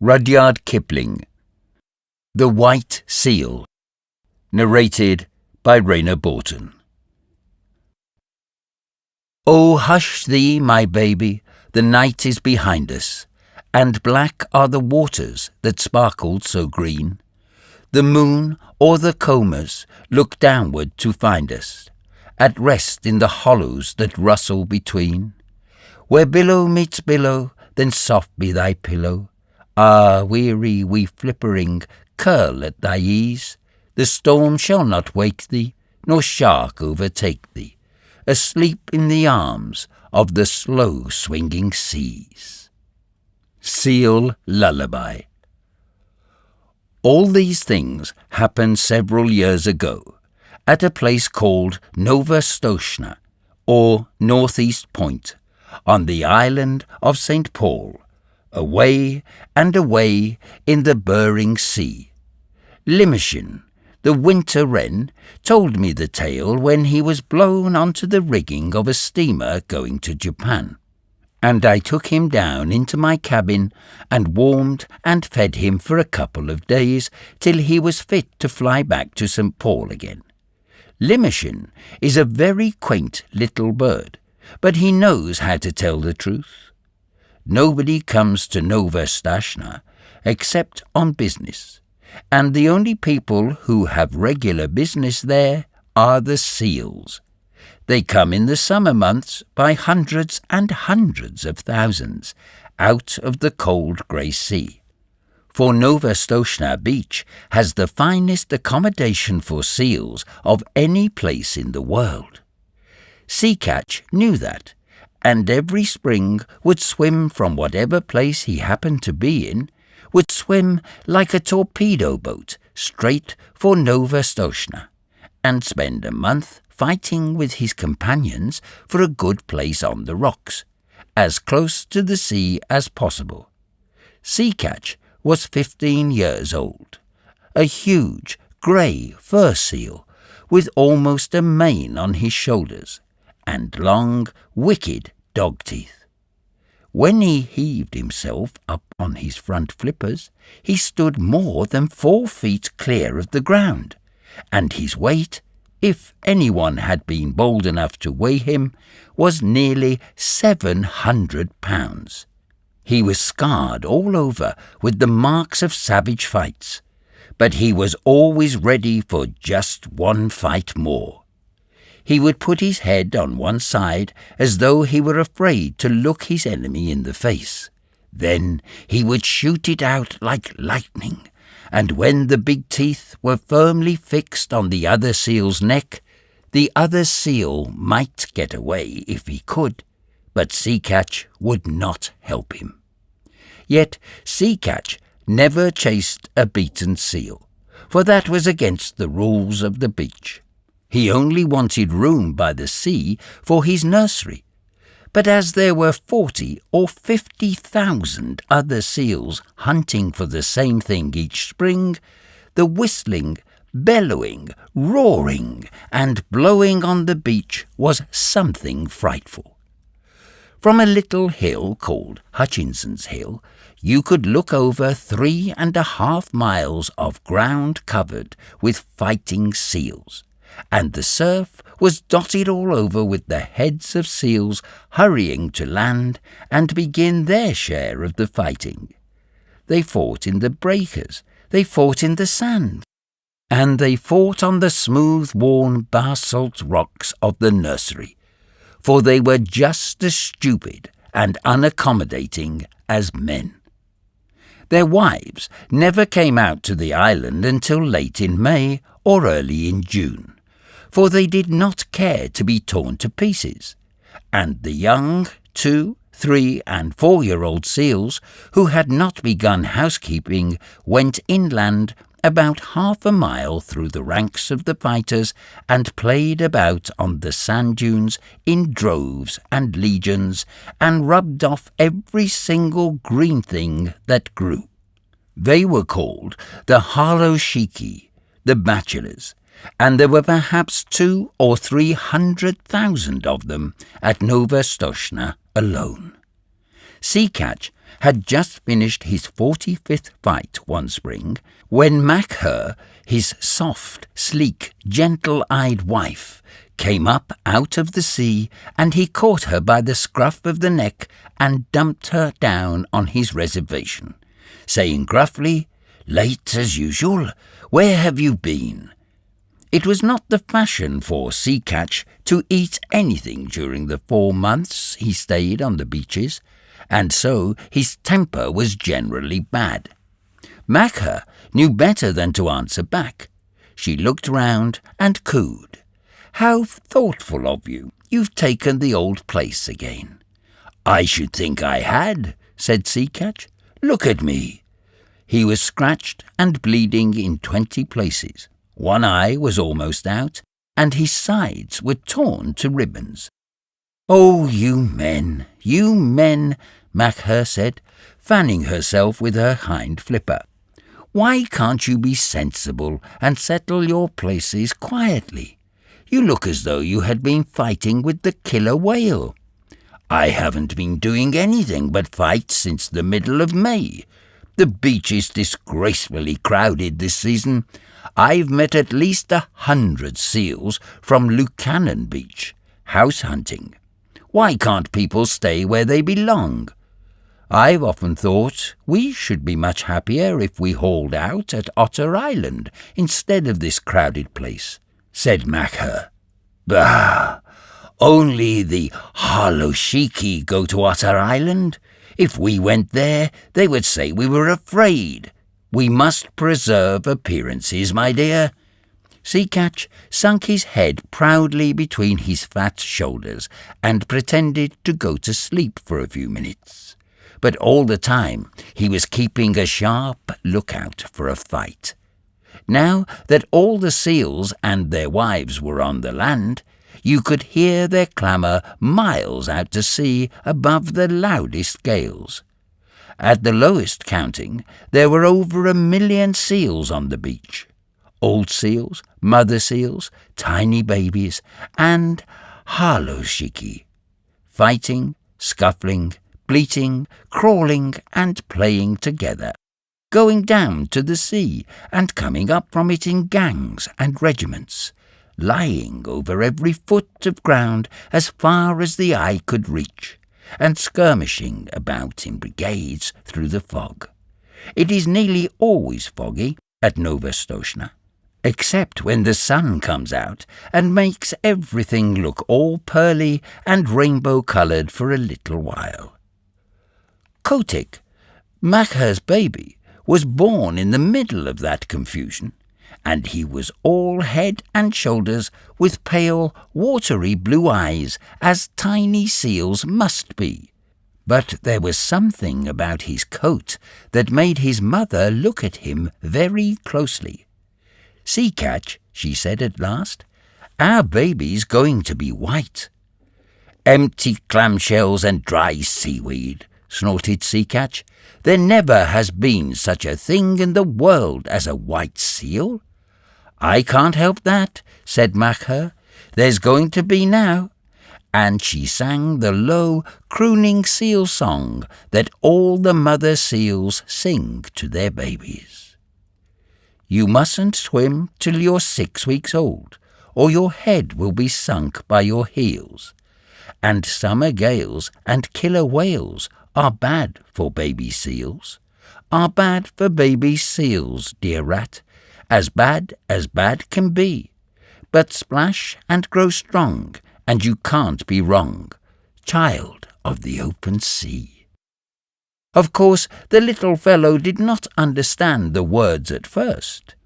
Rudyard Kipling. The White Seal. Narrated by Rainer Borton. Oh, hush thee, my baby, the night is behind us, and black are the waters that sparkled so green. The moon or the combers look downward to find us, at rest in the hollows that rustle between. Where billow meets billow, then soft be thy pillow. Ah, weary, we flippering, curl at thy ease. The storm shall not wake thee, nor shark overtake thee, asleep in the arms of the slow swinging seas. Seal Lullaby. All these things happened several years ago, at a place called Nova Scotia, or Northeast Point, on the island of St. Paul, away and away in the Bering Sea. Limousin, the winter wren, told me the tale when he was blown onto the rigging of a steamer going to Japan, and I took him down into my cabin and warmed and fed him for a couple of days till he was fit to fly back to St. Paul again. Limousin is a very quaint little bird, but he knows how to tell the truth. Nobody comes to Nova Scotia except on business, and the only people who have regular business there are the seals. They come in the summer months by hundreds and hundreds of thousands out of the cold grey sea. For Nova Scotia Beach has the finest accommodation for seals of any place in the world. Seacatch knew that, and every spring would swim from whatever place he happened to be in, would swim like a torpedo boat straight for Nova Scotia, and spend a month fighting with his companions for a good place on the rocks, as close to the sea as possible. Seacatch was 15 years old, a huge grey fur seal with almost a mane on his shoulders, and long, wicked dog teeth. When he heaved himself up on his front flippers, he stood more than 4 feet clear of the ground, and his weight, if anyone had been bold enough to weigh him, was nearly 700 pounds. He was scarred all over with the marks of savage fights, but he was always ready for just one fight more. He would put his head on one side as though he were afraid to look his enemy in the face. Then he would shoot it out like lightning, and when the big teeth were firmly fixed on the other seal's neck, the other seal might get away if he could, but Seacatch would not help him. Yet Seacatch never chased a beaten seal, for that was against the rules of the beach. He only wanted room by the sea for his nursery. But as there were 40 or 50,000 other seals hunting for the same thing each spring, the whistling, bellowing, roaring, and blowing on the beach was something frightful. From a little hill called Hutchinson's Hill, you could look over 3.5 miles of ground covered with fighting seals, and the surf was dotted all over with the heads of seals hurrying to land and begin their share of the fighting. They fought in the breakers, they fought in the sand, and they fought on the smooth-worn basalt rocks of the nursery, for they were just as stupid and unaccommodating as men. Their wives never came out to the island until late in May or early in June, for they did not care to be torn to pieces, and the young 2-, 3-, and 4-year-old seals who had not begun housekeeping went inland about half a mile through the ranks of the fighters and played about on the sand dunes in droves and legions and rubbed off every single green thing that grew. They were called the Harloshiki, the bachelors, and there were perhaps 200,000 or 300,000 of them at Nova Scotia alone. Seacatch had just finished his 45th fight one spring, when Mac-Her, his soft, sleek, gentle-eyed wife, came up out of the sea, and he caught her by the scruff of the neck and dumped her down on his reservation, saying gruffly, "Late as usual, where have you been?" It was not the fashion for Sea Catch to eat anything during the 4 months he stayed on the beaches, and so his temper was generally bad. Mac-Her knew better than to answer back. She looked round and cooed. "How thoughtful of you. You've taken the old place again." "I should think I had," said Sea Catch. "Look at me." He was scratched and bleeding in 20 places. One eye was almost out, and his sides were torn to ribbons. "Oh, you men, Mac-Her said, fanning herself with her hind flipper. "Why can't you be sensible and settle your places quietly? You look as though you had been fighting with the killer whale." "I haven't been doing anything but fight since the middle of May. The beach is disgracefully crowded this season. I've met at least 100 seals from Lucannon Beach, house hunting. Why can't people stay where they belong? I've often thought we should be much happier if we hauled out at Otter Island instead of this crowded place," said Mac-Her. "Bah! Only the Harloshiki go to Otter Island. If we went there, they would say we were afraid. We must preserve appearances, my dear." Sea Catch sunk his head proudly between his fat shoulders and pretended to go to sleep for a few minutes. But all the time he was keeping a sharp lookout for a fight. Now that all the seals and their wives were on the land, you could hear their clamour miles out to sea above the loudest gales. At the lowest counting, there were over 1 million seals on the beach. Old seals, mother seals, tiny babies, and Harloshiki, fighting, scuffling, bleating, crawling, and playing together, going down to the sea and coming up from it in gangs and regiments, lying over every foot of ground as far as the eye could reach, and skirmishing about in brigades through the fog. It is nearly always foggy at Nova Scotia, except when the sun comes out and makes everything look all pearly and rainbow-coloured for a little while. Kotick, Mac-Her's baby, was born in the middle of that confusion, and he was all head and shoulders with pale, watery blue eyes, as tiny seals must be. But there was something about his coat that made his mother look at him very closely. "Sea Catch," she said at last, "our baby's going to be white." "Empty clamshells and dry seaweed," snorted Sea Catch. "There never has been such a thing in the world as a white seal." "I can't help that," said Mac-Her. "There's going to be now." And she sang the low, crooning seal song that all the mother seals sing to their babies. "You mustn't swim till you're 6 weeks old, or your head will be sunk by your heels. And summer gales and killer whales are bad for baby seals, are bad for baby seals, dear rat, as bad can be. But splash and grow strong, and you can't be wrong, child of the open sea." Of course, the little fellow did not understand the words at first.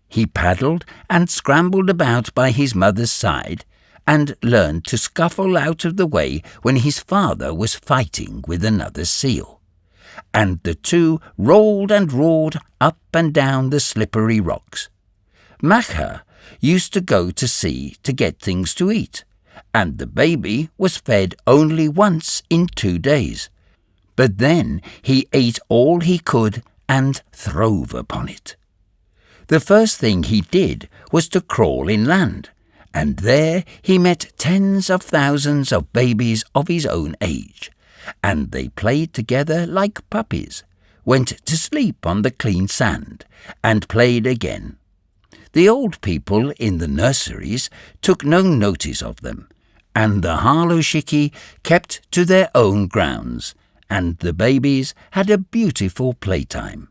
He paddled and scrambled about by his mother's side, and learned to scuffle out of the way when his father was fighting with another seal. And the two rolled and roared up and down the slippery rocks. Mac-Her used to go to sea to get things to eat, and the baby was fed only once in 2 days. But then he ate all he could and throve upon it. The first thing he did was to crawl inland, and there he met tens of thousands of babies of his own age, and they played together like puppies, went to sleep on the clean sand, and played again. The old people in the nurseries took no notice of them, and the Harloshiki kept to their own grounds, and the babies had a beautiful playtime.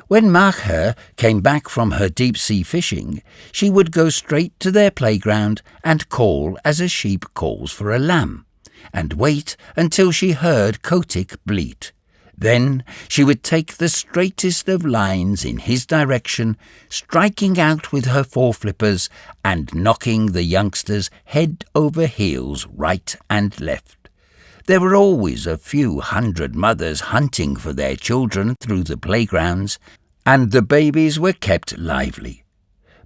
When Macher came back from her deep-sea fishing, she would go straight to their playground and call as a sheep calls for a lamb, and wait until she heard Kotick bleat. Then she would take the straightest of lines in his direction, striking out with her foreflippers and knocking the youngsters head over heels right and left. There were always a few hundred mothers hunting for their children through the playgrounds, and the babies were kept lively.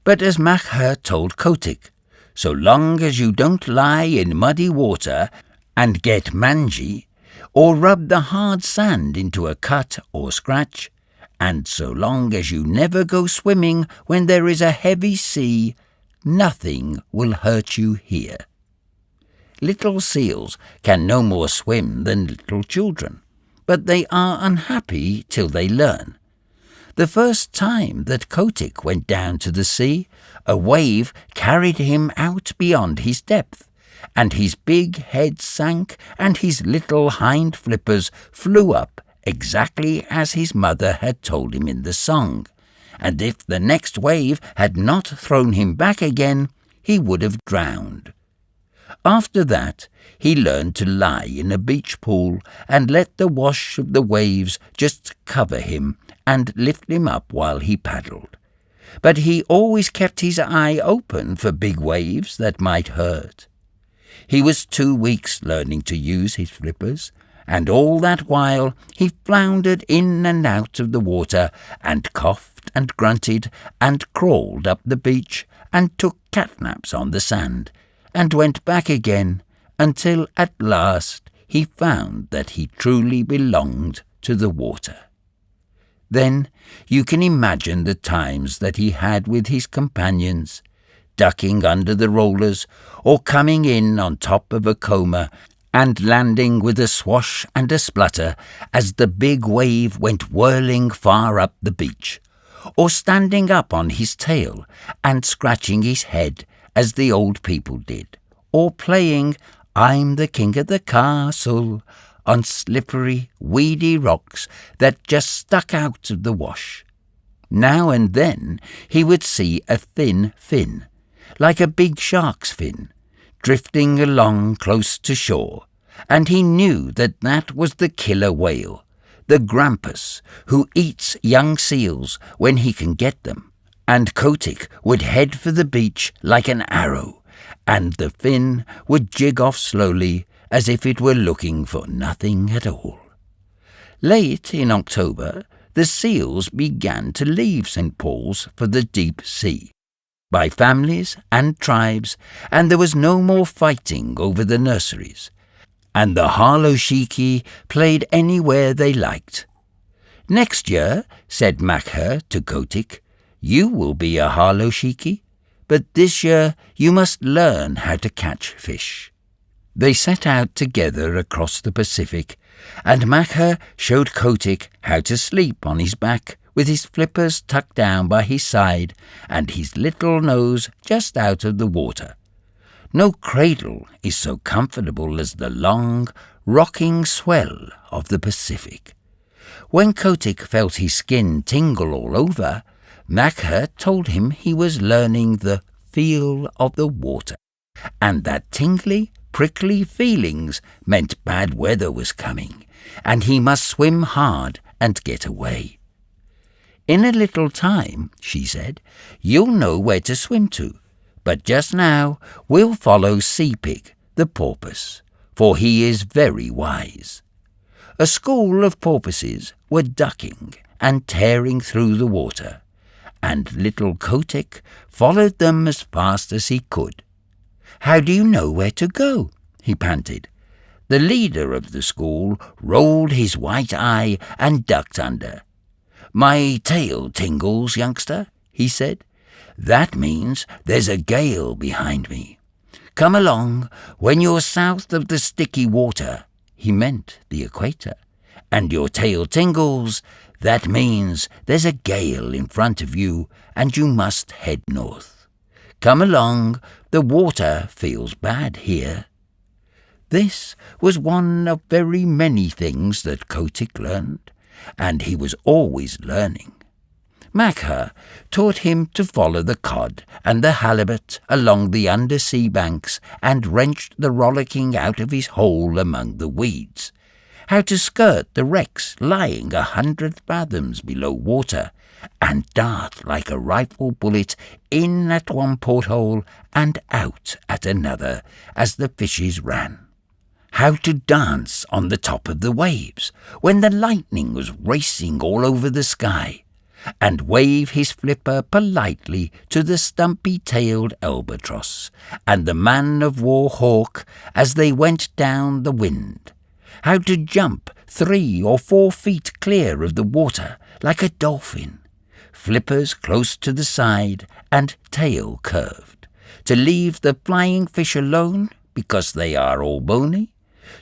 But as Macher told Kotick, so long as you don't lie in muddy water and get mangy, or rub the hard sand into a cut or scratch, and so long as you never go swimming when there is a heavy sea, nothing will hurt you here. Little seals can no more swim than little children, but they are unhappy till they learn. The first time that Kotick went down to the sea, a wave carried him out beyond his depth, and his big head sank, and his little hind flippers flew up exactly as his mother had told him in the song, and if the next wave had not thrown him back again, he would have drowned. After that, he learned to lie in a beach pool and let the wash of the waves just cover him and lift him up while he paddled. But he always kept his eye open for big waves that might hurt. He was 2 weeks learning to use his flippers, and all that while he floundered in and out of the water and coughed and grunted and crawled up the beach and took catnaps on the sand and went back again until at last he found that he truly belonged to the water. Then you can imagine the times that he had with his companions, ducking under the rollers or coming in on top of a comber and landing with a swash and a splutter as the big wave went whirling far up the beach, or standing up on his tail and scratching his head as the old people did, or playing "I'm the king of the castle" on slippery, weedy rocks that just stuck out of the wash. Now and then he would see a thin fin, like a big shark's fin, drifting along close to shore, and he knew that that was the killer whale, the grampus, who eats young seals when he can get them, and Kotick would head for the beach like an arrow, and the fin would jig off slowly as if it were looking for nothing at all. Late in October, the seals began to leave St. Paul's for the deep sea, by families and tribes, and there was no more fighting over the nurseries, and the Harloshiki played anywhere they liked. "Next year," said Macher to Kotick, "you will be a Harloshiki, but this year you must learn how to catch fish." They set out together across the Pacific, and Macher showed Kotick how to sleep on his back with his flippers tucked down by his side and his little nose just out of the water. No cradle is so comfortable as the long, rocking swell of the Pacific. When Kotick felt his skin tingle all over, Macher told him he was learning the feel of the water, and that tingly, prickly feelings meant bad weather was coming, and he must swim hard and get away. "In a little time," she said, "you'll know where to swim to, but just now we'll follow Sea Pig, the porpoise, for he is very wise." A school of porpoises were ducking and tearing through the water, and little Kotick followed them as fast as he could. "How do you know where to go?" he panted. The leader of the school rolled his white eye and ducked under. "My tail tingles, youngster," he said. "That means there's a gale behind me. Come along when you're south of the sticky water, he meant the equator. And your tail tingles, that means there's a gale in front of you and you must head north. Come along, the water feels bad here. This was one of very many things that Kotick learned, and he was always learning. Makher taught him to follow the cod and the halibut along the undersea banks and wrenched the rollicking out of his hole among the weeds, how to skirt the wrecks lying 100 fathoms below water, and dart like a rifle bullet in at one porthole and out at another as the fishes ran. How to dance on the top of the waves when the lightning was racing all over the sky, and wave his flipper politely to the stumpy-tailed albatross and the man-of-war hawk as they went down the wind. How to jump 3 or 4 feet clear of the water like a dolphin, flippers close to the side and tail curved, to leave the flying fish alone because they are all bony,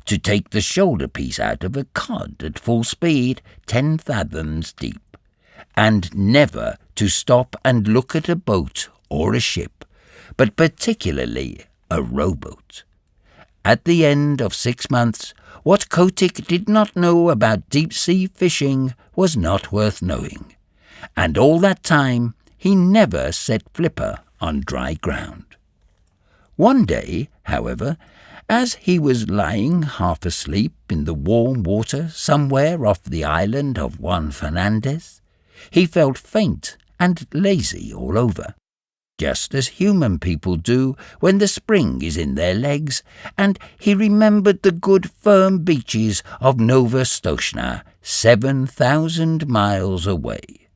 to take the shoulder piece out of a cod at full speed 10 fathoms deep, and never to stop and look at a boat or a ship, but particularly a rowboat. At the end of 6 months, what Kotick did not know about deep-sea fishing was not worth knowing, and all that time he never set flipper on dry ground. One day, however, as he was lying half asleep in the warm water somewhere off the island of Juan Fernandez, he felt faint and lazy all over, just as human people do when the spring is in their legs, and he remembered the good firm beaches of Nova Scotia, 7,000 miles away.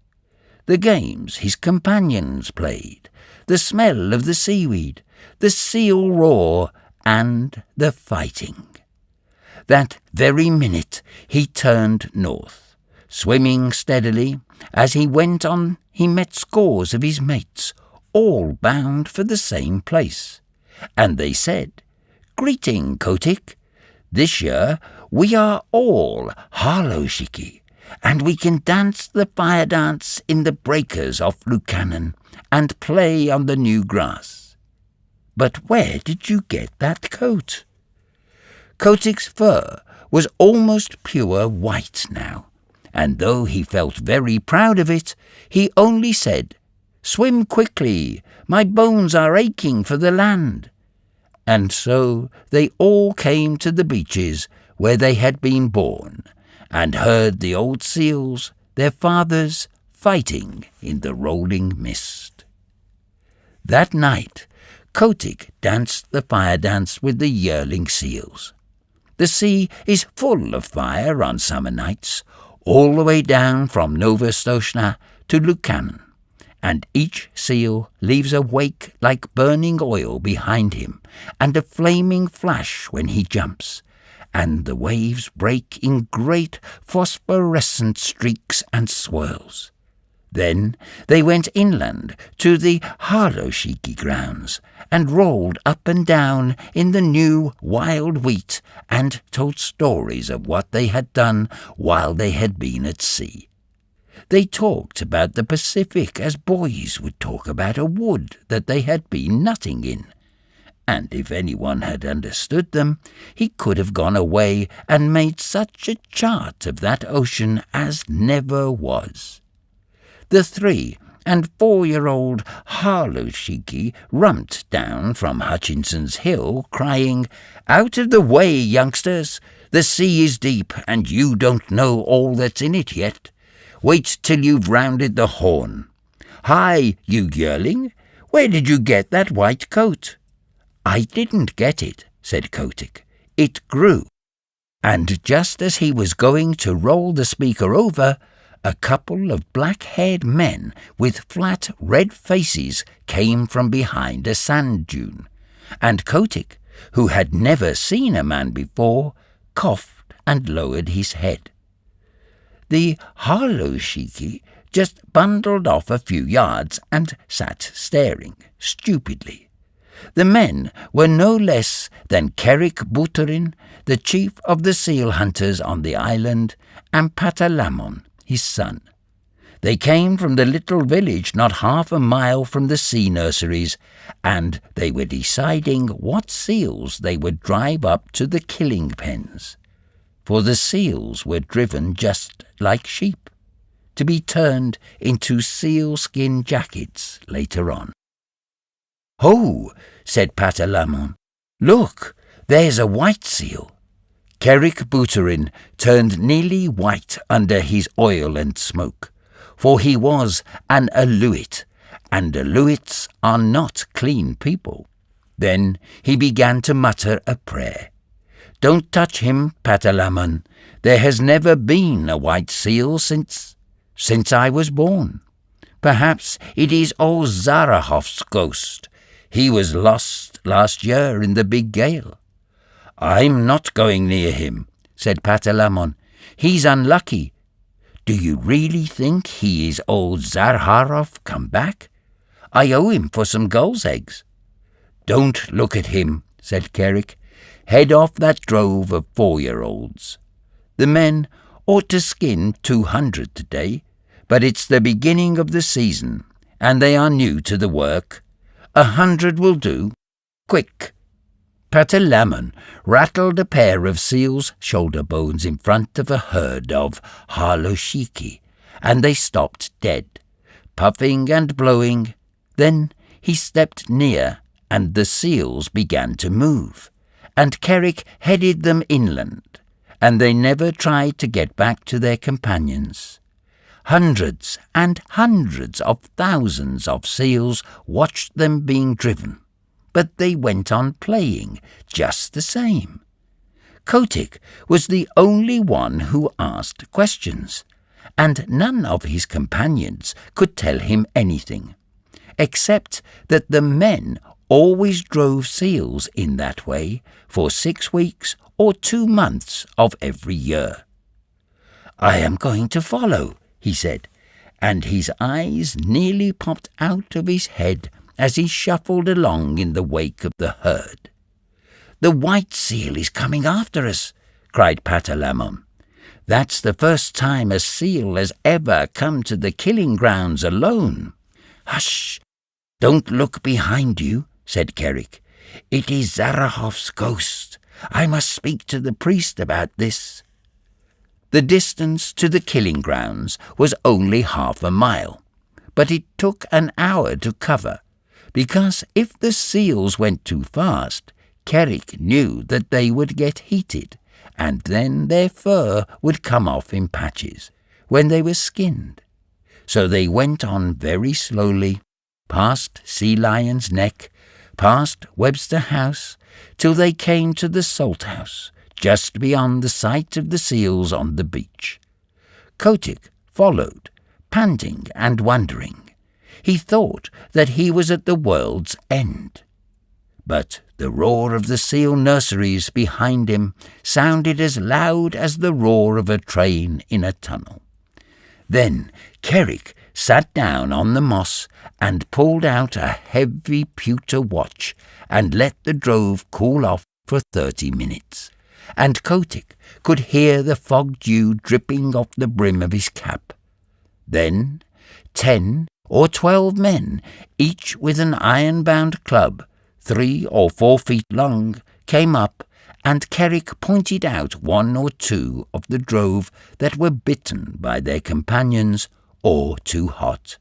The games his companions played, the smell of the seaweed, the seal roar, and the fighting. That very minute he turned north. Swimming steadily, as he went on he met scores of his mates, all bound for the same place. And they said, "Greeting, Kotick. This year we are all Harloshiki, and we can dance the fire dance in the breakers off Lucannon and play on the new grass. But where did you get that coat?" Kotick's fur was almost pure white now, and though he felt very proud of it, he only said, "Swim quickly, my bones are aching for the land." And so they all came to the beaches where they had been born, and heard the old seals, their fathers, fighting in the rolling mist. That night Kotick danced the fire dance with the yearling seals. The sea is full of fire on summer nights, all the way down from Nova Scotia to Lucannon, and each seal leaves a wake like burning oil behind him, and a flaming flash when he jumps, and the waves break in great phosphorescent streaks and swirls. Then they went inland to the Harloshiki grounds, and rolled up and down in the new wild wheat, and told stories of what they had done while they had been at sea. They talked about the Pacific as boys would talk about a wood that they had been nutting in, and if anyone had understood them, he could have gone away and made such a chart of that ocean as never was. The 3- and 4-year-old Harloshiki rumped down from Hutchinson's Hill, crying, "Out of the way, youngsters! The sea is deep, and you don't know all that's in it yet. Wait till you've rounded the Horn. Hi, you yearling! Where did you get that white coat?" "I didn't get it," said Kotick. "It grew." And just as he was going to roll the speaker over, a couple of black-haired men with flat red faces came from behind a sand dune, and Kotick, who had never seen a man before, coughed and lowered his head. The Harloshiki just bundled off a few yards and sat staring stupidly. The men were no less than Kerik Buterin, the chief of the seal hunters on the island, and Patalamon, his son. They came from the little village not half a mile from the sea nurseries, and they were deciding what seals they would drive up to the killing pens. For the seals were driven just like sheep, to be turned into sealskin jackets later on. "Ho!" said Patalamon. "Look, there's a white seal." Kerik Buterin turned nearly white under his oil and smoke, for he was an Aluit, and Aluits are not clean people. Then he began to mutter a prayer. "Don't touch him, Patalamon. There has never been a white seal since I was born. Perhaps it is old Zarahov's ghost. He was lost last year in the big gale." "I'm not going near him," said Patalamon. "He's unlucky. Do you really think he is old Zaharov come back? I owe him for some gulls' eggs." "Don't look at him," said Kerik. "Head off that drove of 4-year-olds. The men ought to skin 200 today, but it's the beginning of the season, and they are new to the work. 100 will do. Quick!" Patalamon rattled a pair of seal's shoulder bones in front of a herd of harloshiki, and they stopped dead, puffing and blowing. Then he stepped near, and the seals began to move, and Kerik headed them inland, and they never tried to get back to their companions. Hundreds and hundreds of thousands of seals watched them being driven, but they went on playing just the same. Kotick was the only one who asked questions, and none of his companions could tell him anything, except that the men always drove seals in that way for 6 weeks or 2 months of every year. "I am going to follow," he said, and his eyes nearly popped out of his head as he shuffled along in the wake of the herd. "The white seal is coming after us," cried Patalamon. "That's the first time a seal has ever come to the killing grounds alone." "Hush! Don't look behind you," said Kerik. "It is Zarahov's ghost. I must speak to the priest about this." The distance to the killing grounds was only half a mile, but it took an hour to cover, because if the seals went too fast, Kerik knew that they would get heated, and then their fur would come off in patches when they were skinned. So they went on very slowly, past Sea Lion's Neck, past Webster House, till they came to the Salt House, just beyond the sight of the seals on the beach. Kotick followed, panting and wondering. He thought that he was at the world's end. But the roar of the seal nurseries behind him sounded as loud as the roar of a train in a tunnel. Then Kerik sat down on the moss and pulled out a heavy pewter watch and let the drove cool off for 30 minutes, and Kotick could hear the fog dew dripping off the brim of his cap. Then 10 or 12 men, each with an iron-bound club, 3 or 4 feet long, came up, and Kerik pointed out 1 or 2 of the drove that were bitten by their companions or too hot,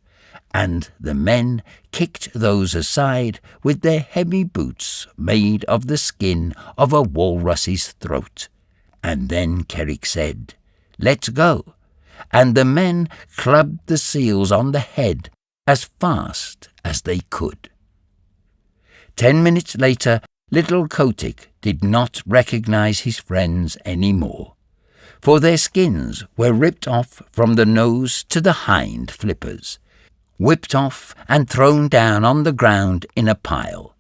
and the men kicked those aside with their heavy boots made of the skin of a walrus's throat. And then Kerik said, "Let's go," and the men clubbed the seals on the head as fast as they could. 10 minutes later, little Kotick did not recognize his friends any more, for their skins were ripped off from the nose to the hind flippers, whipped off and thrown down on the ground in a pile.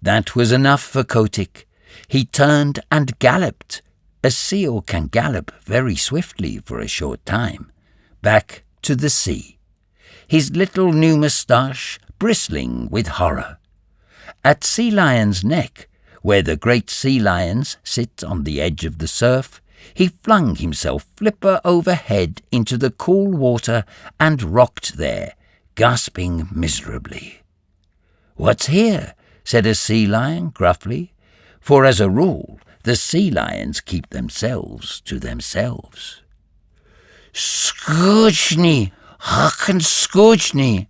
That was enough for Kotick. He turned and galloped. A seal can gallop very swiftly for a short time, back to the sea, his little new moustache bristling with horror. At Sea Lion's neck, where the great sea lions sit on the edge of the surf, he flung himself flipper overhead into the cool water and rocked there, gasping miserably. "What's here?" said a sea lion gruffly, for as a rule the sea lions keep themselves to themselves. "Scourge-me, hearken scourge-me."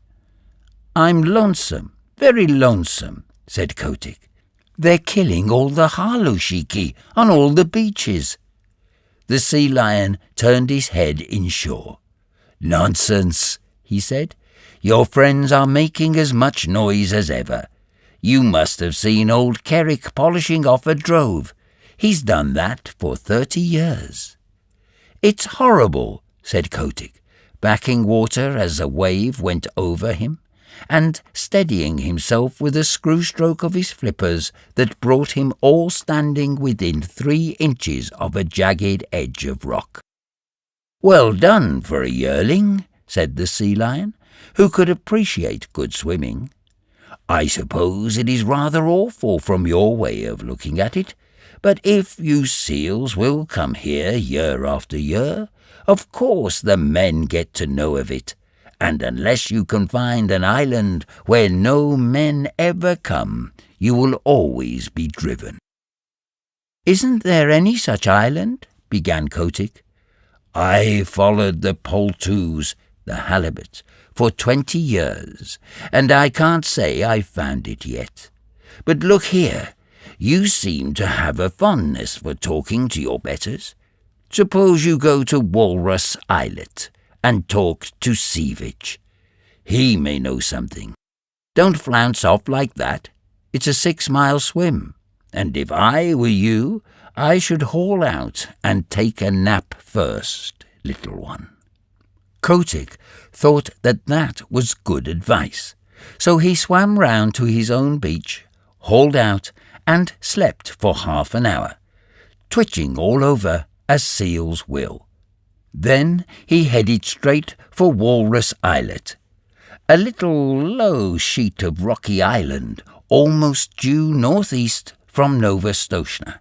"I'm lonesome, very lonesome," said Kotick. "They're killing all the halushiki on all the beaches." The sea lion turned his head inshore. "Nonsense," he said. "Your friends are making as much noise as ever. You must have seen old Kerrick polishing off a drove. He's done that for 30 years. "It's horrible," said Kotick, backing water as a wave went over him, and steadying himself with a screw-stroke of his flippers that brought him all standing within 3 inches of a jagged edge of rock. "Well done for a yearling," said the sea lion, who could appreciate good swimming. "I suppose it is rather awful from your way of looking at it, but if you seals will come here year after year, of course the men get to know of it, and unless you can find an island where no men ever come, you will always be driven." "Isn't there any such island?" began Kotick. "I followed the poltoos, the halibut, for 20 years, and I can't say I've found it yet. But look here, you seem to have a fondness for talking to your betters. Suppose you go to Walrus Islet and talk to Seevich. He may know something. Don't flounce off like that. It's a 6-mile swim, and if I were you, I should haul out and take a nap first, little one." Kotick thought that was good advice, so he swam round to his own beach, hauled out, and slept for half an hour, twitching all over as seals will. Then he headed straight for Walrus Islet, a little low sheet of rocky island almost due northeast from Nova Scotia,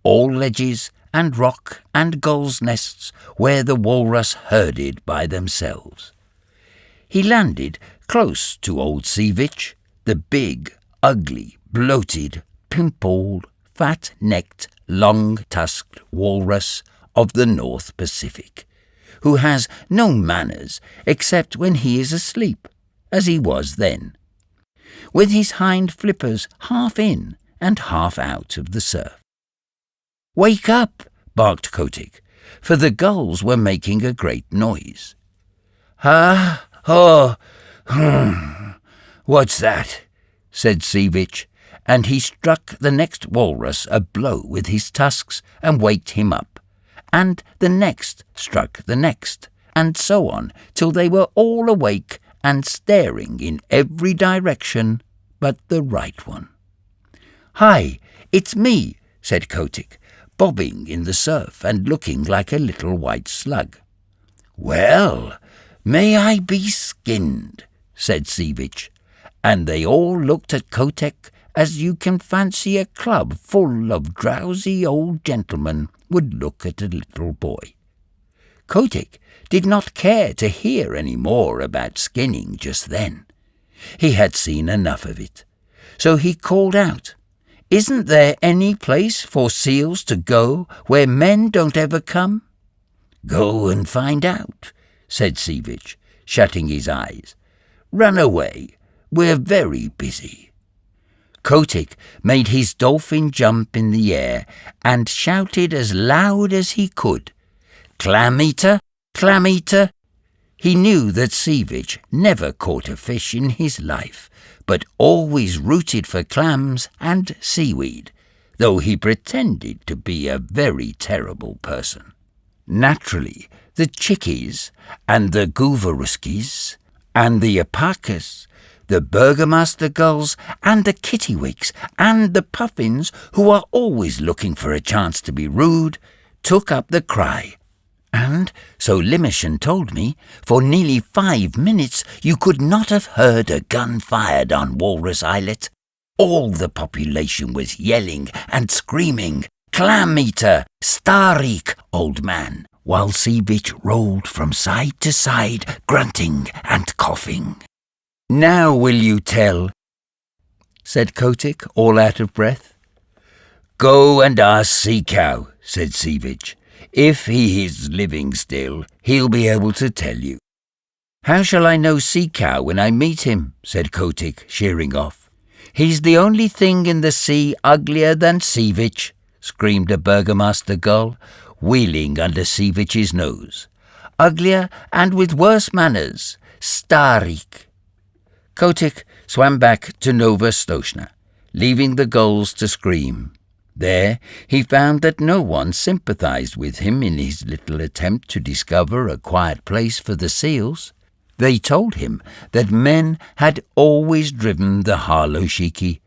all ledges and rock and gulls' nests where the walrus herded by themselves. He landed close to old Seevich, the big, ugly, bloated, pimpled, fat-necked, long-tusked walrus of the North Pacific, who has no manners except when he is asleep, as he was then, with his hind flippers half in and half out of the surf. "Wake up!" barked Kotick, for the gulls were making a great noise. "Ha! Ho! What's that?" said Seevich, and he struck the next walrus a blow with his tusks and waked him up, and the next struck the next, and so on till they were all awake and staring in every direction but the right one. "Hi, it's me," said Kotick, bobbing in the surf and looking like a little white slug. "Well, may I be skinned," said Seevich, and they all looked at Kotick as you can fancy a club full of drowsy old gentlemen would look at a little boy. Kotick did not care to hear any more about skinning just then. He had seen enough of it, so he called out, "Isn't there any place for seals to go where men don't ever come?" "Go and find out," said Seevich, shutting his eyes. "Run away. We're very busy." Kotick made his dolphin jump in the air and shouted as loud as he could, "Clam-eater! Clam-eater!" He knew that Seevich never caught a fish in his life, but always rooted for clams and seaweed, though he pretended to be a very terrible person. Naturally, the chickies and the goovaruskis and the apacas, the burgomaster gulls and the kittiwakes and the puffins, who are always looking for a chance to be rude, took up the cry. And, so Limmerchen told me, for nearly 5 minutes you could not have heard a gun fired on Walrus Islet. All the population was yelling and screaming, "Clam eater! Starik, old man!" while Seevich rolled from side to side, grunting and coughing. "Now will you tell?" said Kotick, all out of breath. "Go and ask Sea Cow," said Seevich. "If he is living still, he'll be able to tell you." "How shall I know Sea Cow when I meet him?" said Kotick, sheering off. "He's the only thing in the sea uglier than Seevich," screamed a burgomaster gull, wheeling under Seevich's nose. "Uglier and with worse manners. Starik." Kotick swam back to Nova Stoshna, leaving the gulls to scream. There he found that no one sympathized with him in his little attempt to discover a quiet place for the seals. They told him that men had always driven the Harloshiki.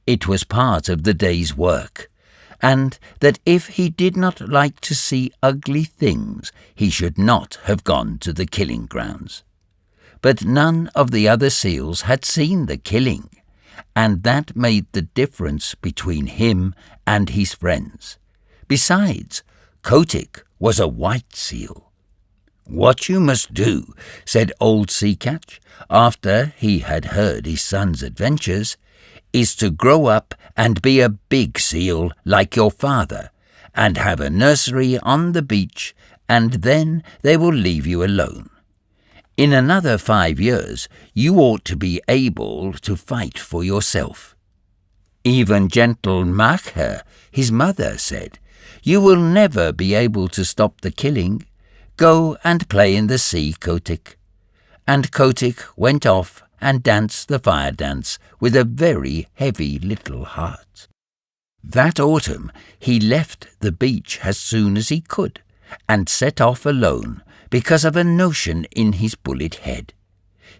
It was part of the day's work, and that if he did not like to see ugly things, he should not have gone to the killing grounds. But none of the other seals had seen the killing, and that made the difference between him and his friends. Besides, Kotick was a white seal. "What you must do," said old Sea Catch, after he had heard his son's adventures, "is to grow up and be a big seal like your father, and have a nursery on the beach, and then they will leave you alone. In another 5 years, you ought to be able to fight for yourself." Even gentle Macher, his mother, said, "You will never be able to stop the killing. Go and play in the sea, Kotick." And Kotick went off and danced the fire dance with a very heavy little heart. That autumn he left the beach as soon as he could, and set off alone because of a notion in his bullet head.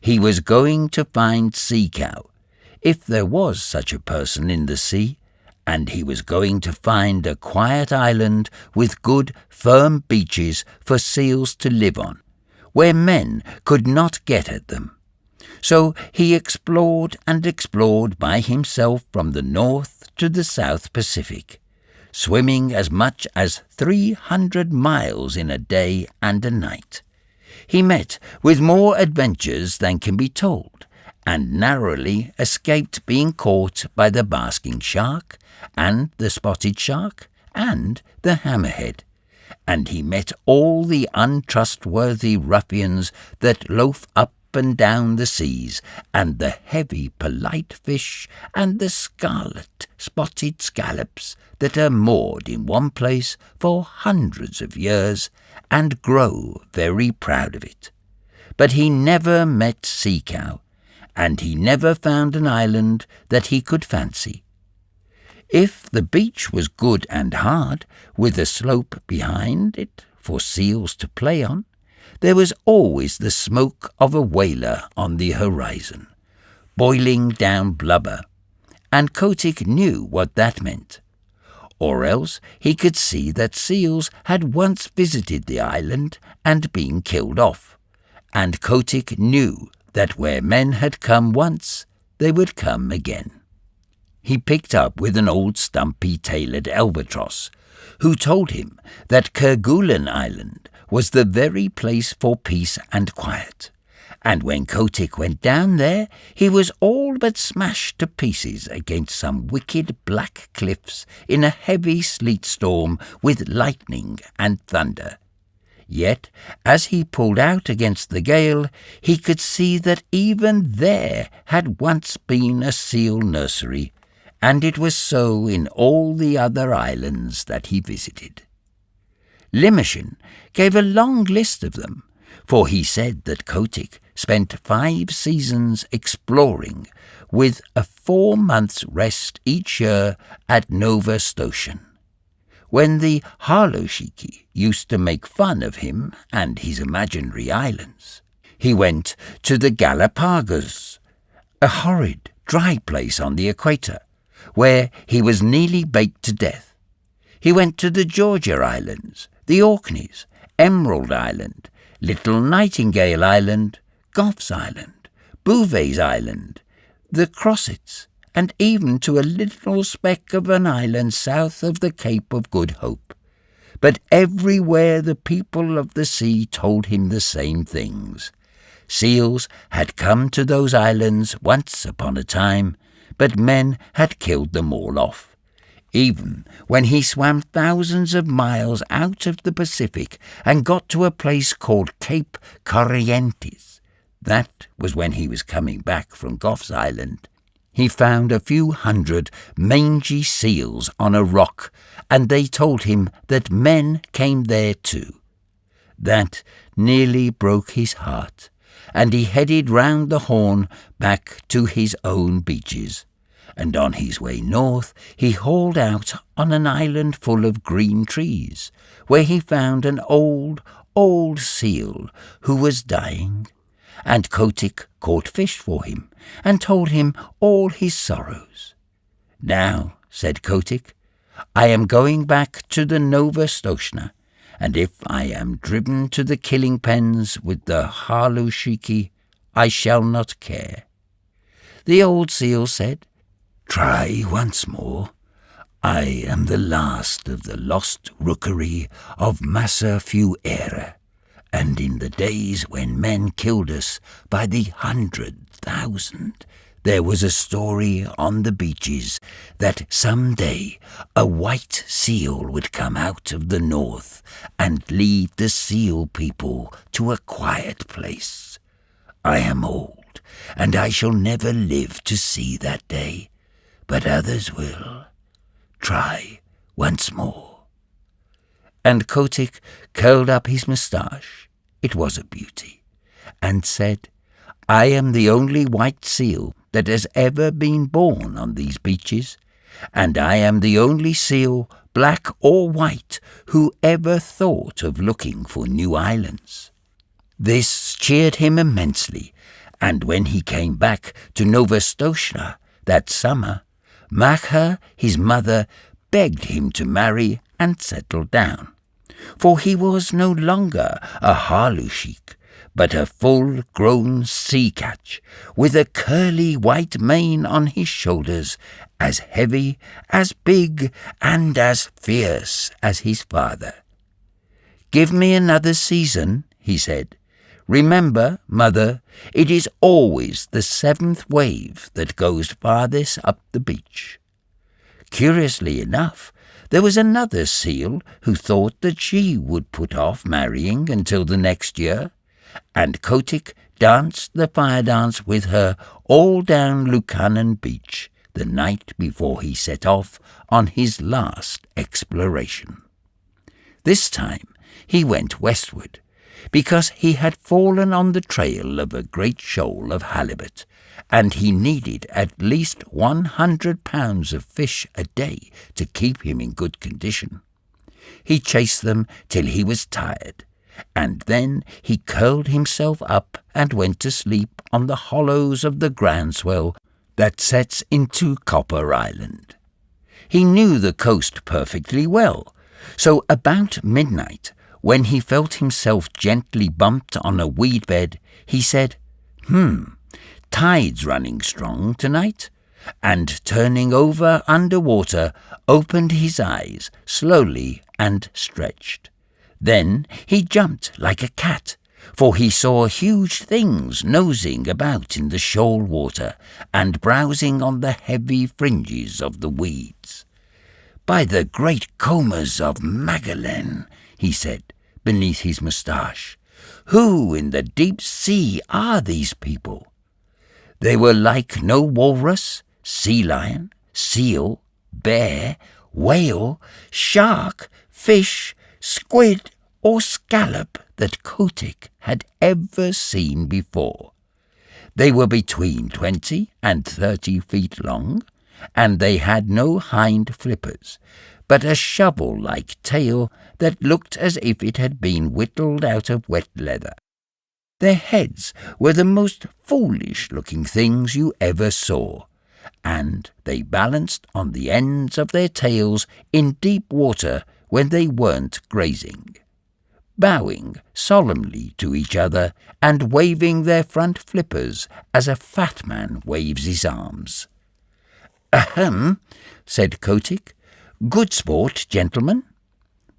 He was going to find Sea Cow, if there was such a person in the sea, and he was going to find a quiet island with good, firm beaches for seals to live on, where men could not get at them. So he explored and explored by himself from the North to the South Pacific, swimming as much as 300 miles in a day and a night. He met with more adventures than can be told, and narrowly escaped being caught by the basking shark, and the spotted shark, and the hammerhead. And he met all the untrustworthy ruffians that loaf up and down the seas, and the heavy polite fish, and the scarlet spotted scallops that are moored in one place for hundreds of years, and grow very proud of it. But he never met Sea Cow, and he never found an island that he could fancy. If the beach was good and hard, with a slope behind it for seals to play on, there was always the smoke of a whaler on the horizon, boiling down blubber, and Kotick knew what that meant. Or else he could see that seals had once visited the island and been killed off, and Kotick knew that where men had come once, they would come again. He picked up with an old stumpy-tailored albatross, who told him that Kerguelen Island was the very place for peace and quiet, and when Kotick went down there, he was all but smashed to pieces against some wicked black cliffs in a heavy sleet storm with lightning and thunder. Yet, as he pulled out against the gale, he could see that even there had once been a seal nursery, and it was so in all the other islands that he visited. Limmershin gave a long list of them, for he said that Kotick spent 5 seasons exploring, with a 4 months' rest each year at Nova Stoshna. When the Harloshiki used to make fun of him and his imaginary islands, he went to the Galapagos, a horrid, dry place on the equator, where he was nearly baked to death. He went to the Georgia Islands, the Orkneys, Emerald Island, Little Nightingale Island, Goff's Island, Bouvet's Island, the Crossets, and even to a little speck of an island south of the Cape of Good Hope. But everywhere the people of the sea told him the same things. Seals had come to those islands once upon a time, but men had killed them all off. Even when he swam thousands of miles out of the Pacific and got to a place called Cape Corrientes, that was when he was coming back from Gough's Island, he found a few hundred mangy seals on a rock, and they told him that men came there too. That nearly broke his heart, and he headed round the Horn back to his own beaches. And on his way north he hauled out on an island full of green trees, where he found an old seal who was dying. And Kotick caught fish for him, and told him all his sorrows. "Now," said Kotick, "I am going back to the Nova Scotia, and if I am driven to the killing pens with the halushiki, I shall not care." The old seal said, "Try once more. I am the last of the lost rookery of Massa Fuera, and in the days when men killed us by the 100,000, there was a story on the beaches that some day a white seal would come out of the north and lead the seal people to a quiet place. I am old, and I shall never live to see that day, but others will. Try once more." And Kotick curled up his moustache, it was a beauty, and said, "I am the only white seal that has ever been born on these beaches, and I am the only seal, black or white, who ever thought of looking for new islands." This cheered him immensely, and when he came back to Nova Scotia that summer, Macha, his mother, begged him to marry and settle down, for he was no longer a halushik, but a full-grown sea-catch, with a curly white mane on his shoulders, as heavy, as big, and as fierce as his father. "Give me another season," he said. "Remember, mother, it is always the 7th wave that goes farthest up the beach." Curiously enough, there was another seal who thought that she would put off marrying until the next year, and Kotick danced the fire dance with her all down Lukannon Beach the night before he set off on his last exploration. This time he went westward, because he had fallen on the trail of a great shoal of halibut, and he needed at least 100 pounds of fish a day to keep him in good condition. He chased them till he was tired, and then he curled himself up and went to sleep on the hollows of the groundswell that sets into Copper Island. He knew the coast perfectly well, so about midnight, when he felt himself gently bumped on a weed bed, he said, "Tide's running strong tonight," and turning over underwater, opened his eyes slowly and stretched. Then he jumped like a cat, for he saw huge things nosing about in the shoal water and browsing on the heavy fringes of the weeds. "By the great combers of Magellan," he said, beneath his moustache, "who in the deep sea are these people?" They were like no walrus, sea lion, seal, bear, whale, shark, fish, squid, or scallop that Kotick had ever seen before. They were between 20 and 30 feet long, and they had no hind flippers, but a shovel-like tail that looked as if it had been whittled out of wet leather. Their heads were the most foolish-looking things you ever saw, and they balanced on the ends of their tails in deep water when they weren't grazing, bowing solemnly to each other and waving their front flippers as a fat man waves his arms. "Ahem," said Kotick. "Good sport, gentlemen."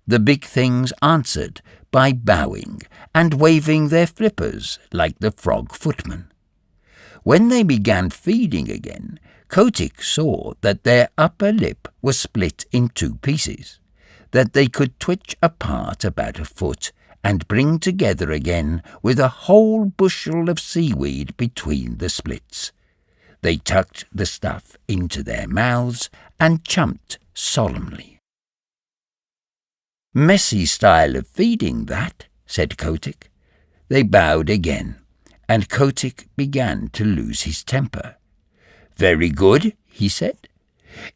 The big things answered by bowing and waving their flippers like the frog footman. When they began feeding again, Kotick saw that their upper lip was split in 2 pieces, that they could twitch apart about a foot and bring together again with a whole bushel of seaweed between the splits. They tucked the stuff into their mouths and chumped solemnly. "Messy style of feeding, that," said Kotick. They bowed again, and Kotick began to lose his temper. "Very good," he said.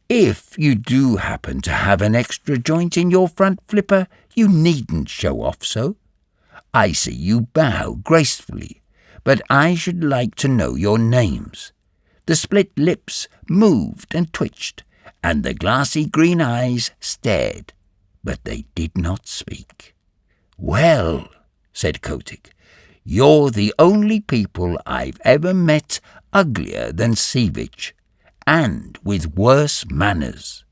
"If you do happen to have an extra joint in your front flipper, you needn't show off so. I see you bow gracefully, but I should like to know your names." The split lips moved and twitched, and the glassy green eyes stared, but they did not speak. "Well," said Kotick, "you're the only people I've ever met uglier than Seevich, and with worse manners."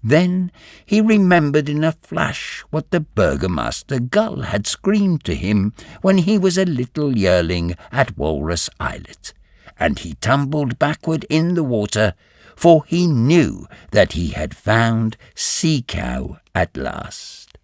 Then he remembered in a flash what the Burgomaster Gull had screamed to him when he was a little yearling at Walrus Islet, and he tumbled backward in the water, for he knew that he had found Sea Cow at last.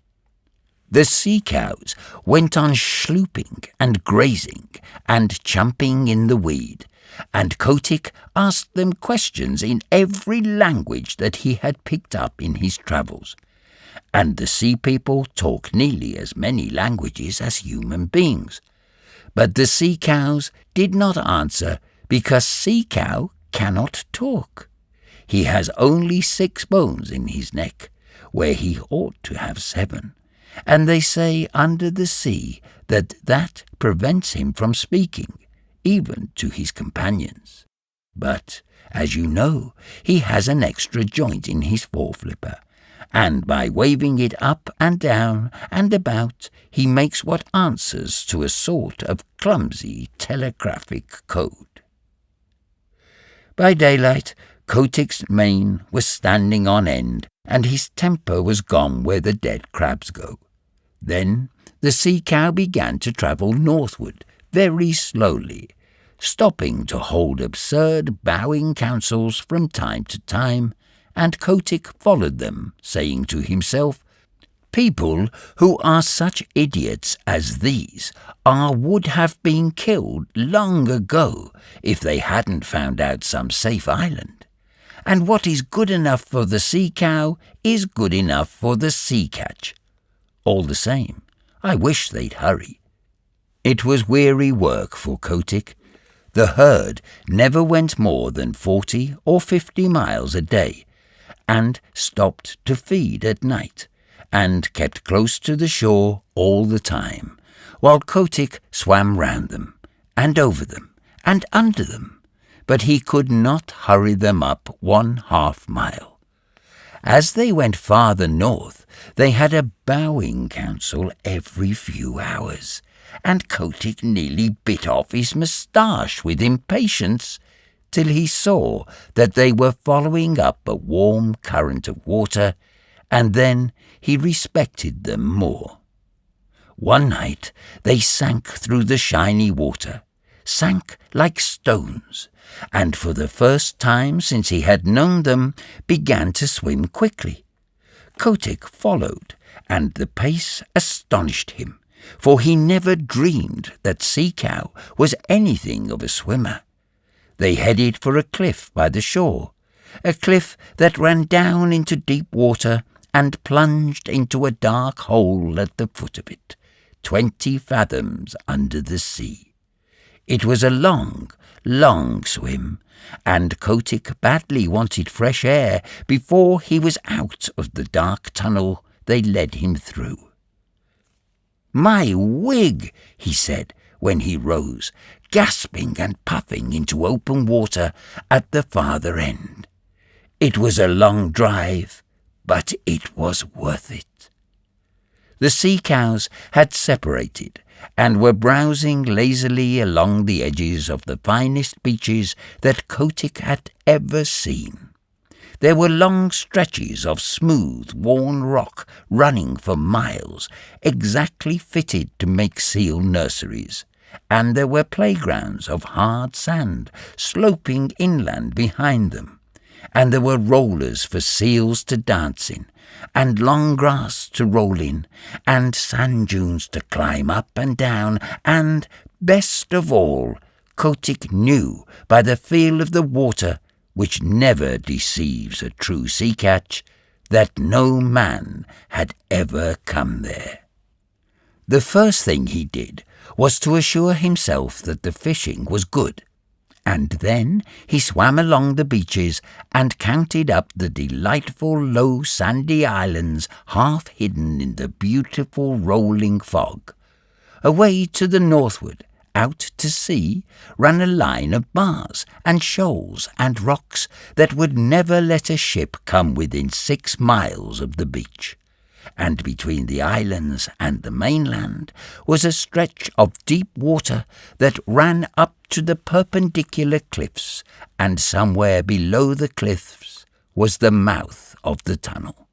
The sea cows went on schlooping and grazing and chumping in the weed, and Kotick asked them questions in every language that he had picked up in his travels, and the sea people talk nearly as many languages as human beings. But the sea cows did not answer, because Sea Cow cannot talk. He has only 6 bones in his neck, where he ought to have 7, and they say under the sea that prevents him from speaking, even to his companions. But, as you know, he has an extra joint in his foreflipper, and by waving it up and down and about, he makes what answers to a sort of clumsy telegraphic code. By daylight, Kotick's mane was standing on end, and his temper was gone where the dead crabs go. Then the sea cow began to travel northward very slowly, stopping to hold absurd bowing councils from time to time, and Kotick followed them, saying to himself, "People who are such idiots as these would have been killed long ago if they hadn't found out some safe island. And what is good enough for the sea cow is good enough for the sea catch. All the same, I wish they'd hurry." It was weary work for Kotick. The herd never went more than 40 or 50 miles a day, and stopped to feed at night, and kept close to the shore all the time, while Kotick swam round them, and over them, and under them, but he could not hurry them up 1/2 mile. As they went farther north, they had a bowing council every few hours, and Kotick nearly bit off his moustache with impatience, till he saw that they were following up a warm current of water, and then he respected them more. One night they sank through the shiny water, sank like stones, and for the first time since he had known them, began to swim quickly. Kotick followed, and the pace astonished him, for he never dreamed that Sea Cow was anything of a swimmer. They headed for a cliff by the shore, a cliff that ran down into deep water and plunged into a dark hole at the foot of it, 20 fathoms under the sea. It was a long, long swim, and Kotick badly wanted fresh air before he was out of the dark tunnel they led him through. "My wig," he said when he rose, gasping and puffing into open water at the farther end. It was a long drive, but it was worth it. The sea cows had separated, and were browsing lazily along the edges of the finest beaches that Kotick had ever seen. There were long stretches of smooth, worn rock running for miles, exactly fitted to make seal nurseries, and there were playgrounds of hard sand sloping inland behind them, and there were rollers for seals to dance in, and long grass to roll in, and sand dunes to climb up and down, and, best of all, Kotick knew by the feel of the water, which never deceives a true sea catch, that no man had ever come there. The first thing he did was to assure himself that the fishing was good, and then he swam along the beaches and counted up the delightful low sandy islands half hidden in the beautiful rolling fog. Away to the northward, out to sea, ran a line of bars and shoals and rocks that would never let a ship come within 6 miles of the beach. And between the islands and the mainland was a stretch of deep water that ran up to the perpendicular cliffs, and somewhere below the cliffs was the mouth of the tunnel.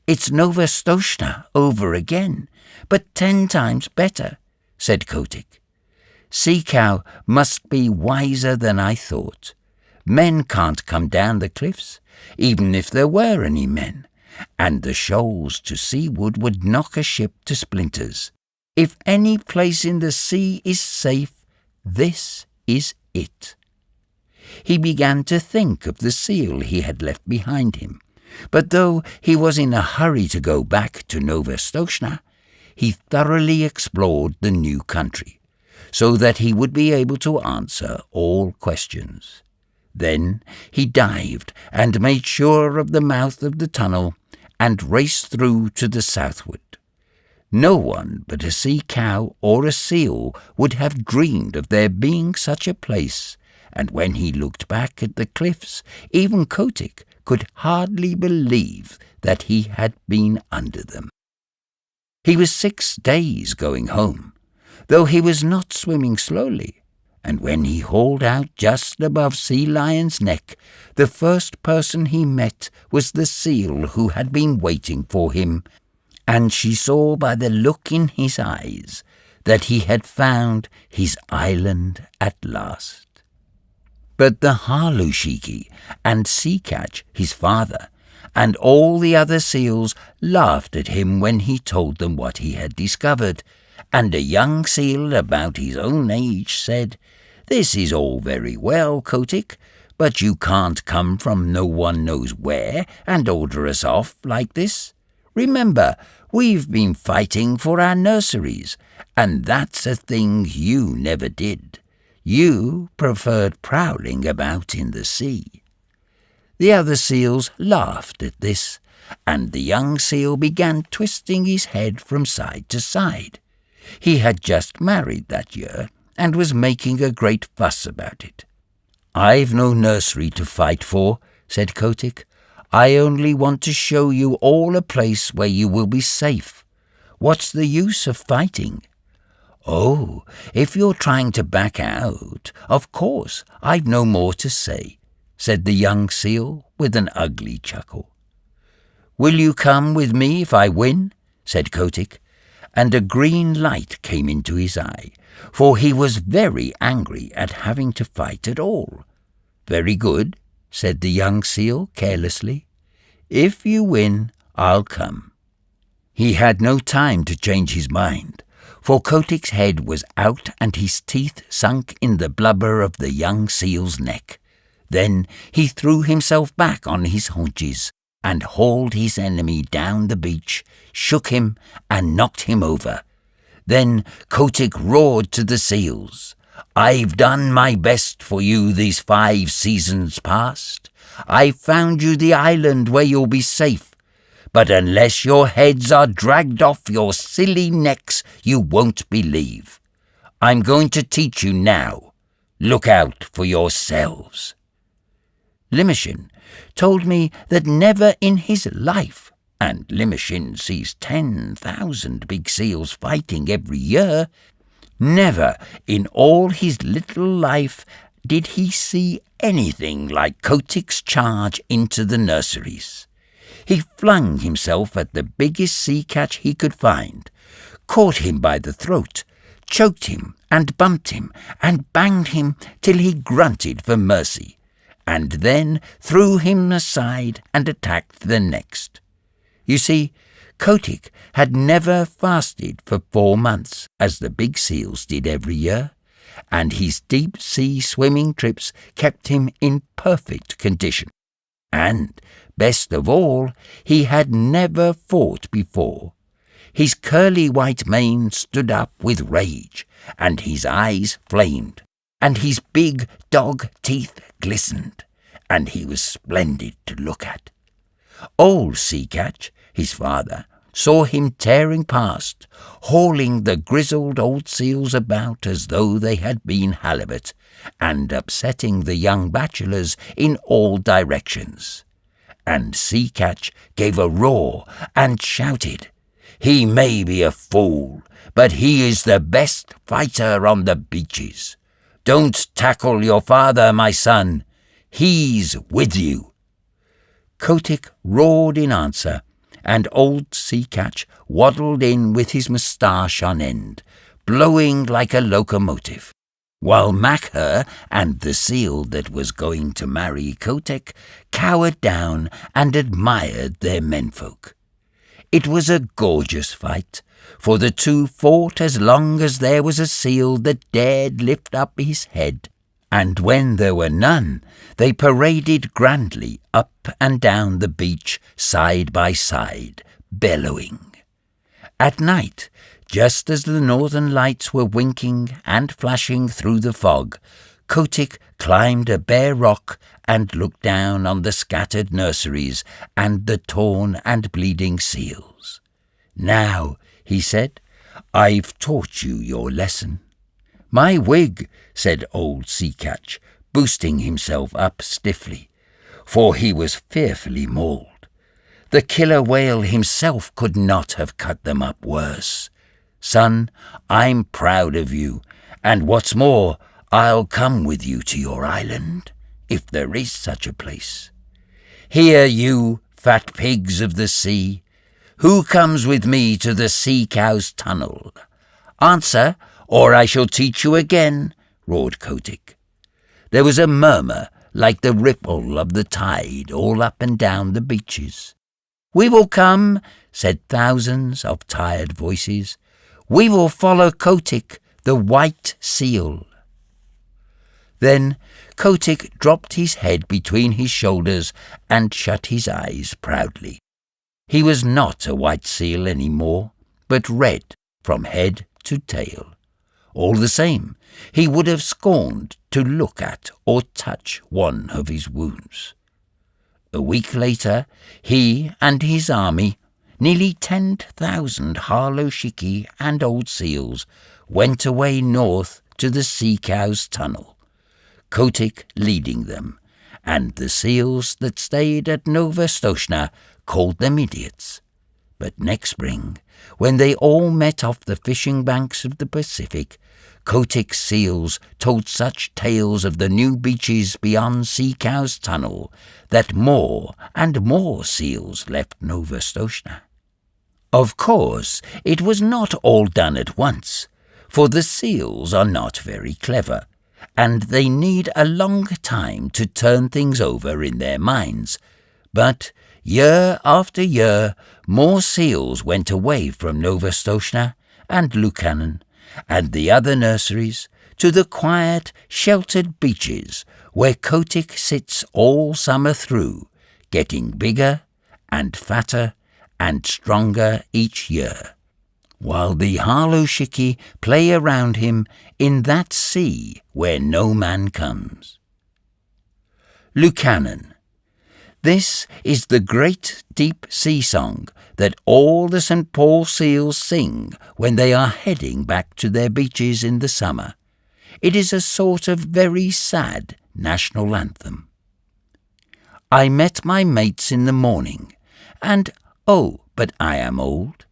"It's Nova Scotia over again, but 10 times better," said Kotick. "Sea Cow must be wiser than I thought. Men can't come down the cliffs, even if there were any men, and the shoals to seaward would knock a ship to splinters. If any place in the sea is safe, this is it." He began to think of the seal he had left behind him, but though he was in a hurry to go back to Nova Scotia, he thoroughly explored the new country, so that he would be able to answer all questions. Then he dived and made sure of the mouth of the tunnel and raced through to the southward. No one but a sea cow or a seal would have dreamed of there being such a place, and when he looked back at the cliffs, even Kotick could hardly believe that he had been under them. He was 6 days going home, though he was not swimming slowly, and when he hauled out just above Sea Lion's neck, the first person he met was the seal who had been waiting for him, and she saw by the look in his eyes that he had found his island at last. But the Halushiki and Sea Catch, his father, and all the other seals laughed at him when he told them what he had discovered, and a young seal about his own age said, "This is all very well, Kotick, but you can't come from no one knows where and order us off like this. Remember, we've been fighting for our nurseries, and that's a thing you never did. You preferred prowling about in the sea." The other seals laughed at this, and the young seal began twisting his head from side to side. He had just married that year, and was making a great fuss about it. "I've no nursery to fight for," said Kotick. "I only want to show you all a place where you will be safe. What's the use of fighting?" "Oh, if you're trying to back out, of course I've no more to say," said the young seal with an ugly chuckle. "Will you come with me if I win?" said Kotick, and a green light came into his eye, for he was very angry at having to fight at all. "Very good," said the young seal carelessly. "If you win, I'll come." He had no time to change his mind, for Kotick's head was out and his teeth sunk in the blubber of the young seal's neck. Then he threw himself back on his haunches and hauled his enemy down the beach, shook him and knocked him over. Then Kotick roared to the seals, "I've done my best for you these 5 seasons past. I've found you the island where you'll be safe. But unless your heads are dragged off your silly necks, you won't believe. I'm going to teach you now. Look out for yourselves." Limousin told me that never in his life, and Limousin sees 10,000 big seals fighting every year, never in all his little life did he see anything like Kotick's charge into the nurseries. He flung himself at the biggest sea catch he could find, caught him by the throat, choked him and bumped him and banged him till he grunted for mercy, and then threw him aside and attacked the next. You see, Kotick had never fasted for 4 months, as the big seals did every year, and his deep-sea swimming trips kept him in perfect condition. And, best of all, he had never fought before. His curly white mane stood up with rage, and his eyes flamed, and his big dog teeth glistened, and he was splendid to look at. Old Sea Catch, his father, saw him tearing past, hauling the grizzled old seals about as though they had been halibut, and upsetting the young bachelors in all directions. And Sea Catch gave a roar and shouted, "He may be a fool, but he is the best fighter on the beaches. Don't tackle your father, my son. He's with you." Kotick roared in answer, and old Sea Catch waddled in with his moustache on end, blowing like a locomotive, while Macher and the seal that was going to marry Kotick cowered down and admired their menfolk. It was a gorgeous fight, for the two fought as long as there was a seal that dared lift up his head, and when there were none, they paraded grandly up and down the beach side by side, bellowing. At night, just as the northern lights were winking and flashing through the fog, Kotick climbed a bare rock and looked down on the scattered nurseries and the torn and bleeding seals. "Now," he said, "I've taught you your lesson." "My wig," said old Sea Catch, boosting himself up stiffly, for he was fearfully mauled. "The killer whale himself could not have cut them up worse. Son, I'm proud of you, and what's more, I'll come with you to your island, if there is such a place. Here, you fat pigs of the sea, who comes with me to the sea cow's tunnel? Answer, or I shall teach you again," roared Kotick. There was a murmur like the ripple of the tide all up and down the beaches. "We will come," said thousands of tired voices. "We will follow Kotick, the white seal." Then Kotick dropped his head between his shoulders and shut his eyes proudly. He was not a white seal any more, but red from head to tail. All the same, he would have scorned to look at or touch one of his wounds. A week later, he and his army, nearly 10,000 harlow-shiki and old seals, went away north to the sea cow's tunnel, Kotick leading them, and the seals that stayed at Nova Scotia called them idiots. But next spring, when they all met off the fishing banks of the Pacific, Kotick's seals told such tales of the new beaches beyond Sea Cow's tunnel that more and more seals left Nova Scotia. Of course, it was not all done at once, for the seals are not very clever, and they need a long time to turn things over in their minds. But year after year, more seals went away from Nova Scotia and Lukannon and the other nurseries to the quiet, sheltered beaches where Kotick sits all summer through, getting bigger and fatter and stronger each year, while the harlow-shiki play around him in that sea where no man comes. Lukannon. This is the great deep sea song that all the St. Paul seals sing when they are heading back to their beaches in the summer. It is a sort of very sad national anthem. I met my mates in the morning, and Oh, but I am old,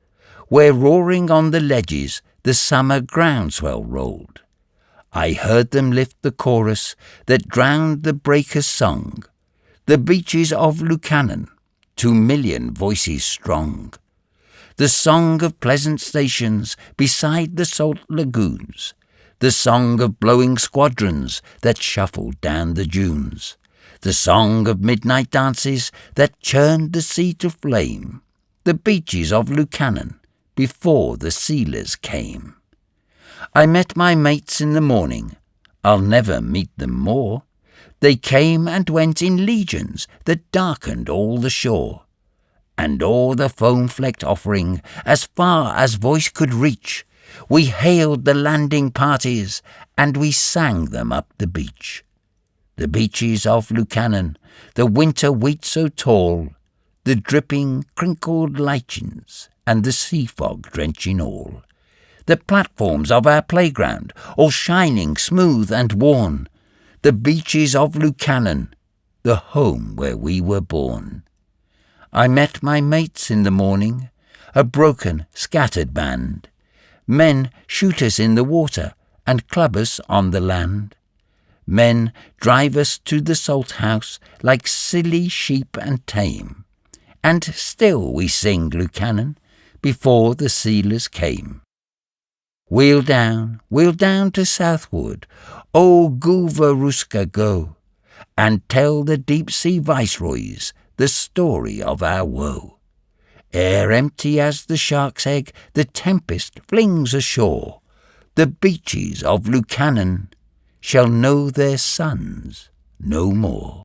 where roaring on the ledges the summer groundswell rolled. I heard them lift the chorus that drowned the breakers' song, the beaches of Lucannon, 2,000,000 voices strong. The song of pleasant stations beside the salt lagoons, the song of blowing squadrons that shuffled down the dunes, the song of midnight dances that churned the sea to flame, the beaches of Lucannon before the sealers came. I met my mates in the morning, I'll never meet them more. They came and went in legions that darkened all the shore, and o'er the foam-flecked offering, as far as voice could reach, we hailed the landing parties, and we sang them up the beach. The beaches of Lucannon, the winter wheat so tall, the dripping, crinkled lichens, and the sea fog drenching all. The platforms of our playground, all shining smooth and worn, the beaches of Lucannon, the home where we were born. I met my mates in the morning, a broken, scattered band. Men shoot us in the water and club us on the land. Men drive us to the salt house like silly sheep and tame. And still we sing Lucannon before the sealers came. Wheel down to southward, O Guvaruska go, and tell the deep-sea viceroys the story of our woe. Ere empty as the shark's egg the tempest flings ashore, the beaches of Lucannon shall know their sons no more.